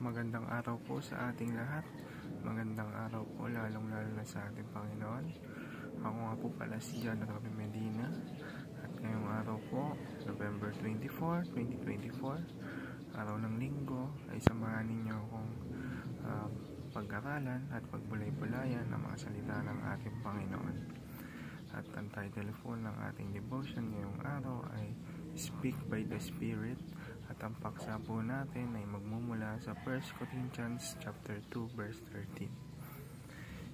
Magandang araw po sa ating lahat. Magandang araw po lalong-lalo na sa ating Panginoon. Ako nga po pala si John Romy Medina. At ngayong araw po, November 24, 2024, araw ng linggo, ay samahan ninyo akong pag-aralan at pagbulay-bulayan ng mga salita ng ating Panginoon. At ang title po ng ating devotion ngayong araw ay Speak by the Spirit. At ang paksa po natin ay magmumula sa 1 Corinthians chapter 2 verse 13.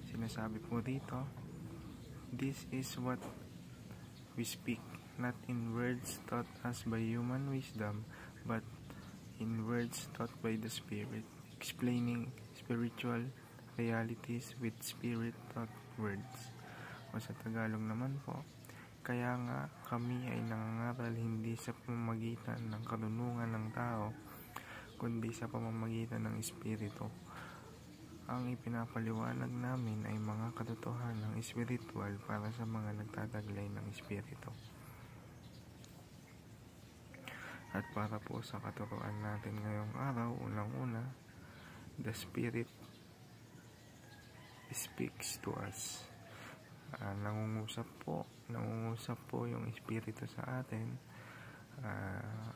Sinasabi po dito, "This is what we speak, not in words taught us by human wisdom, but in words taught by the Spirit, explaining spiritual realities with Spirit-taught words." O sa Tagalog naman po, kaya nga kami ay nangangaral hindi sa pamamagitan ng karunungan ng tao, kundi sa pamamagitan ng Espiritu. Ang ipinapaliwanag namin ay mga katotohanan ng espiritual para sa mga nagtataglay ng Espiritu. At para po sa katuruan natin ngayong araw, unang-una, the Spirit speaks to us. Nangungusap po yung Espiritu sa atin.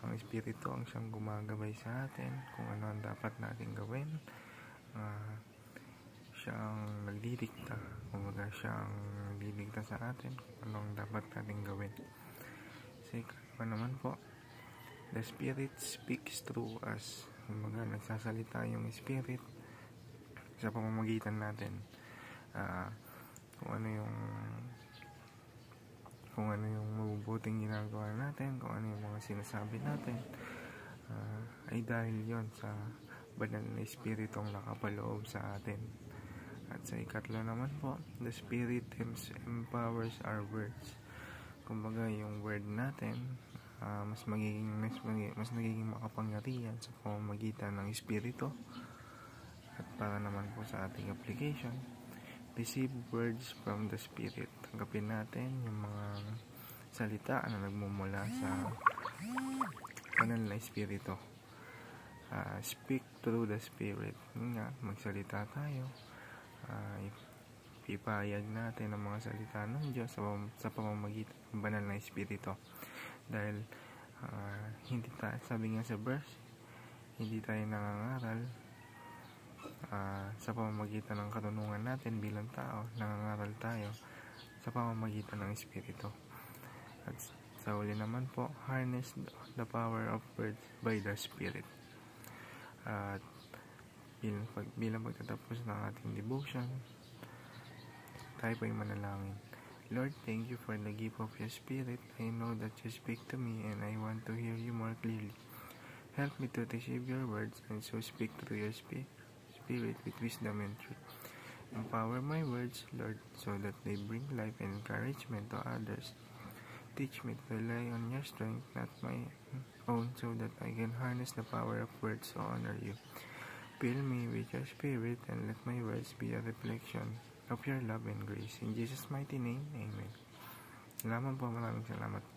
Ang Espiritu ang siyang gumagabay sa atin kung ano ang dapat natin gawin. Siyang nagdidikta, kumbaga siyang nagdidikta sa atin kung ano ang dapat natin gawin. Kasi pa naman po, the Spirit speaks through us. Kumbaga nagsasalita yung Spirit sa pamamagitan natin. Kung ano yung mabubuting ginagawa natin, kung ano yung mga sinasabi natin, ay dahil yon sa banal na Espiritong nakapaloob sa atin. At sa ikatlo naman po, the Spirit empowers our words. Kumbaga yung word natin mas nagiging makapangyarihan sa pamamagitan ng Espiritu. At para naman po sa ating application, receive words from the Spirit. Tanggapin natin yung mga salita na nagmumula sa banal na Espiritu. Speak through the Spirit. Magsalita tayo. Ipahayag natin ang mga salita ng Diyos sa pamamagitan ng banal na Espiritu. Dahil hindi tayo, sabi nga sa verse, hindi tayo nangangaral sa pamamagitan ng karunungan natin bilang tao. Nangangaral tayo sa pamamagitan ng Espiritu. At sa uli naman po, harness the power of words by the Spirit. At bilang pagtatapos ng ating devotion, tayo po ay manalangin. Lord, thank you for the gift of your Spirit. I know that you speak to me and I want to hear you more clearly. Help me to receive your words and so speak through your Spirit with wisdom and truth. Empower my words, Lord, so that they bring life and encouragement to others. Teach me to rely on your strength, not my own, so that I can harness the power of words to honor you. Fill me with your Spirit and let my words be a reflection of your love and grace. In Jesus' mighty name, Amen. Maraming salamat.